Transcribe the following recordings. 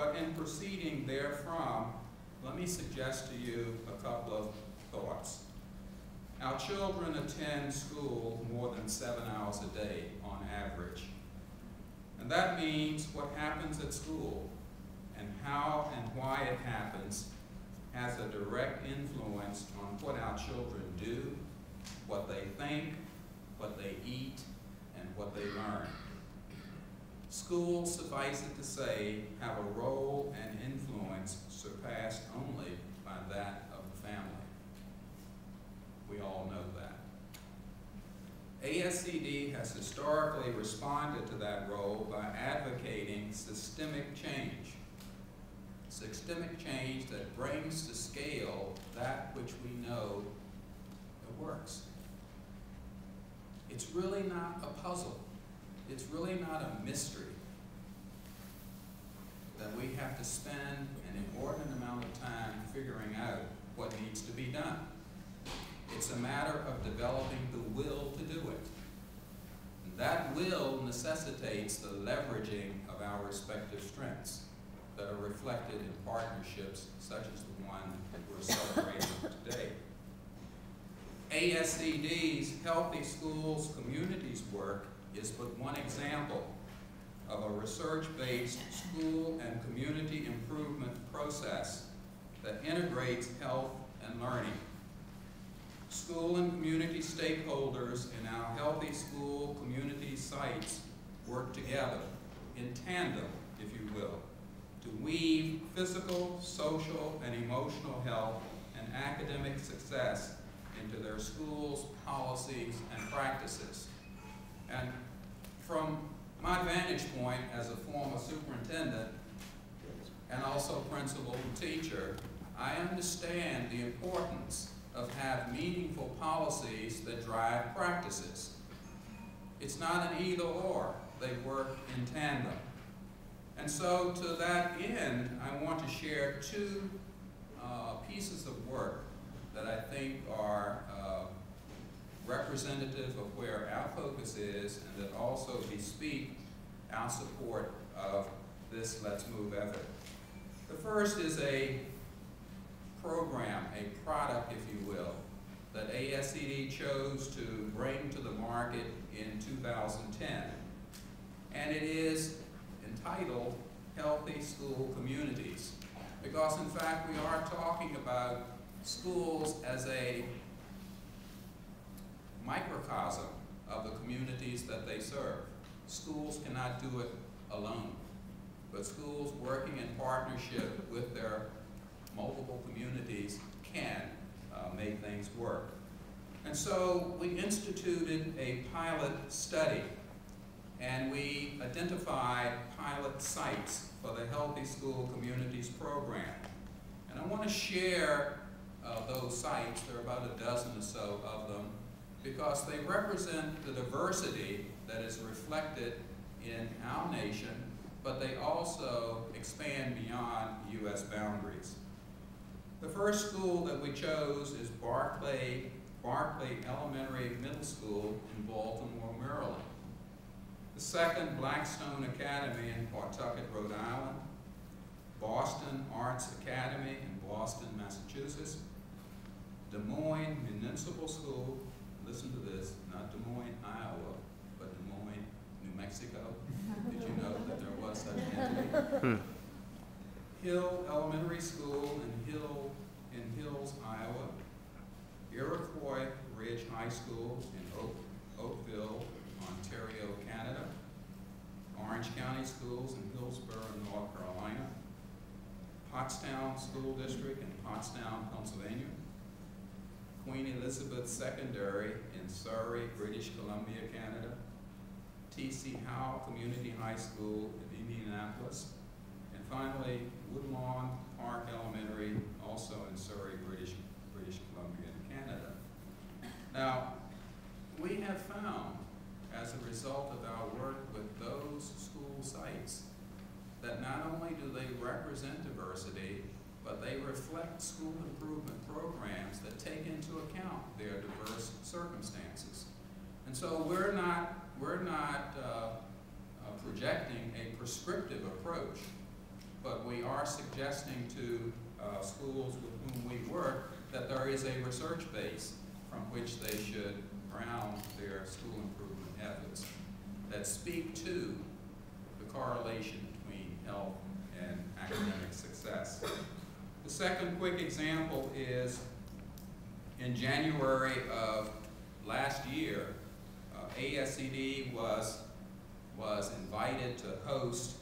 But in proceeding therefrom, let me suggest to you a couple of thoughts. Our children attend school more than 7 hours a day on average. And that means what happens at school and how and why it happens has a direct influence on what our children do, what they think, what they eat, and what they learn. Schools, suffice it to say, have a role and influence surpassed only by that of the family. We all know that. ASCD has historically responded to that role by advocating systemic change. Systemic change that brings to scale that which we know that works. It's really not a puzzle. It's really not a mystery that we have to spend an inordinate amount of time figuring out what needs to be done. It's a matter of developing the will to do it. And that will necessitates the leveraging of our respective strengths that are reflected in partnerships such as the one that we're celebrating today. ASCD's Healthy Schools Communities work is but one example of a research-based school and community improvement process that integrates health and learning. School and community stakeholders in our Healthy School Community sites work together in tandem, if you will, to weave physical, social, and emotional health and academic success into their schools' policies and practices. And from my vantage point as a former superintendent and also principal and teacher, I understand the importance of having meaningful policies that drive practices. It's not an either or, they work in tandem. And so to that end, I want to share two pieces of work that I think are representative of where our focus is and that also bespeak our support of this Let's Move effort. The first is a program, a product, if you will, that ASCD chose to bring to the market in 2010. And it is entitled Healthy School Communities, because in fact we are talking about schools as a microcosm of the communities that they serve. Schools cannot do it alone, but schools working in partnership with their multiple communities can make things work. And so we instituted a pilot study, and we identified pilot sites for the Healthy School Communities program. And I want to share those sites. There are about a dozen or so of them, because they represent the diversity that is reflected in our nation, but they also expand beyond U.S. boundaries. The first school that we chose is Barclay Elementary Middle School in Baltimore, Maryland. The second, Blackstone Academy in Pawtucket, Rhode Island. Boston Arts Academy in Boston, Massachusetts. Des Moines Municipal School, listen to this, not Des Moines, Iowa, but Des Moines, New Mexico. Did you know that there was such an entity? Hill Elementary School in Hills, Iowa. Iroquois Ridge High School in Oakville, Ontario, Canada. Orange County Schools in Hillsborough, North Carolina. Pottstown School District in Pottstown, Pennsylvania. Queen Elizabeth Secondary in Surrey, British Columbia, Canada. T.C. Howell Community High School in Indianapolis. And finally, Woodlawn Park Elementary, also in Surrey, British Columbia, Canada. Now, we have found, as a result of our work with those school sites, that not only do they represent diversity, but they reflect school improvement programs that take into account their diverse circumstances. And so we're not projecting a prescriptive approach. but we are suggesting to schools with whom we work that there is a research base from which they should ground their school improvement efforts that speak to the correlation between health and academic success. The second quick example is in January of last year, ASCD was invited to host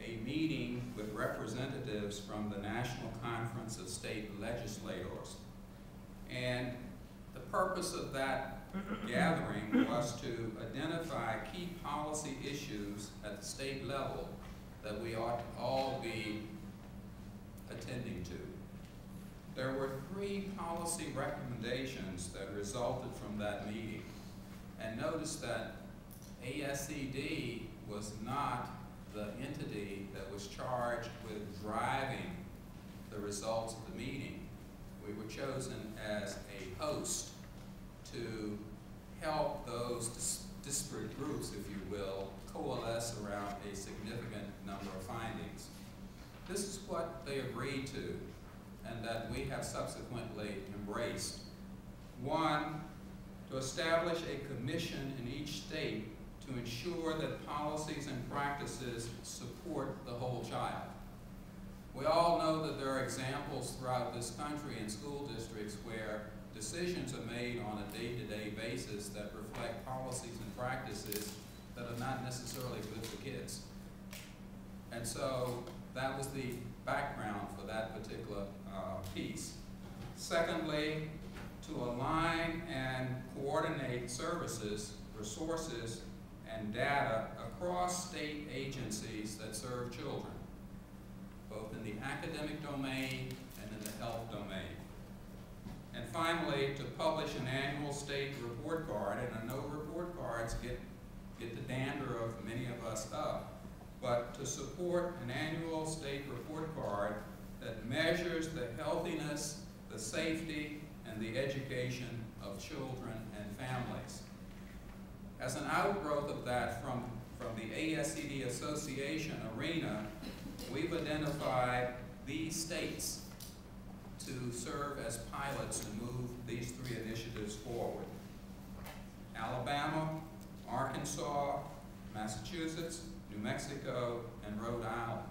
a meeting with representatives from the National Conference of State Legislators. And the purpose of that gathering was to identify key policy issues at the state level that we ought to all be attending to. There were 3 policy recommendations that resulted from that meeting. And notice that ASCD was not the entity that was charged with driving the results of the meeting. We were chosen as a host to help those disparate groups, if you will, coalesce around a significant number of findings. This is what they agreed to, and that we have subsequently embraced. 1, to establish a commission in each state to ensure that policies and practices support the whole child. We all know that there are examples throughout this country in school districts where decisions are made on a day-to-day basis that reflect policies and practices that are not necessarily good for kids. And so that was the background for that particular piece. Secondly, to align and coordinate services, resources, and data across state agencies that serve children, both in the academic domain and in the health domain. And finally, to publish an annual state report card, and I know report cards get the dander of many of us up, but to support an annual state report card that measures the healthiness, the safety, and the education of children and families. As an outgrowth of that from the ASCD Association arena, we've identified these states to serve as pilots to move these 3 initiatives forward: Alabama, Arkansas, Massachusetts, New Mexico, and Rhode Island.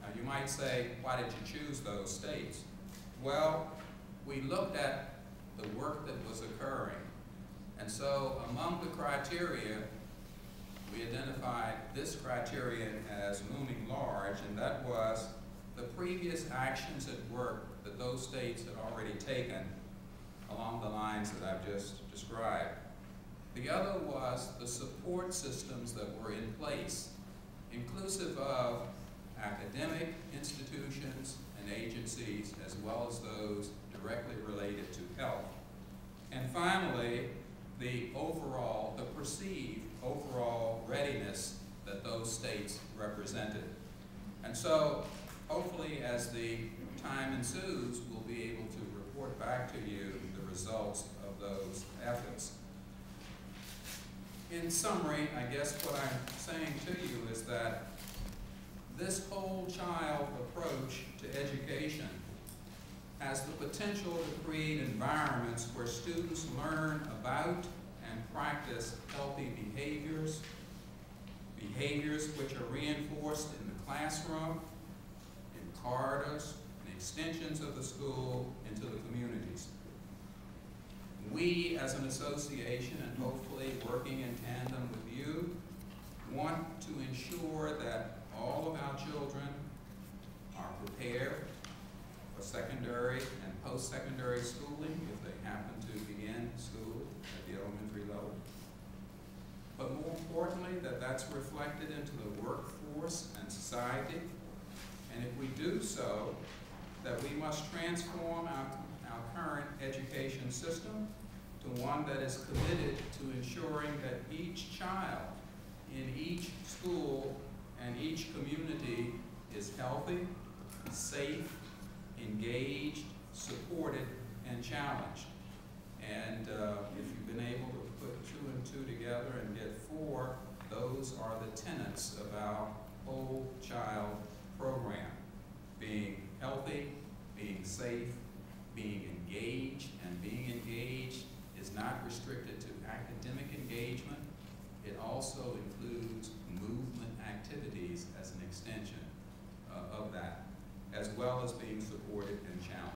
Now you might say, why did you choose those states? Well, we looked at the work that was occurring, and so among the criteria, we identified this criterion as looming large, and that was the previous actions at work that those states had already taken along the lines that I've just described. The other was the support systems that were in place, inclusive of academic institutions and agencies, as well as those directly related to health. And finally, the perceived overall readiness that those states represented. And so, hopefully, as the time ensues, we'll be able to report back to you the results of those efforts. In summary, I guess what I'm saying to you is that this whole child approach to education has the potential to create environments where students learn about and practice healthy behaviors which are reinforced in the classroom, in corridors, and extensions of the school into the communities. We, as an association, and hopefully working in tandem with you, want to ensure that all of our children are prepared for secondary and post-secondary schooling if they happen to begin school at the elementary level. But more importantly, that that's reflected into the workforce and society. And if we do so, that we must transform our current education system to one that is committed to ensuring that each child in each school and each community is healthy, safe, engaged, supported, and challenged. And if you've been able to put 2 and 2 together and get 4, those are the tenets of our whole child program. being healthy, being safe, being engaged, and being engaged is not restricted to academic engagement. It also includes movement activities as an extension of that, as well as being supported and challenged.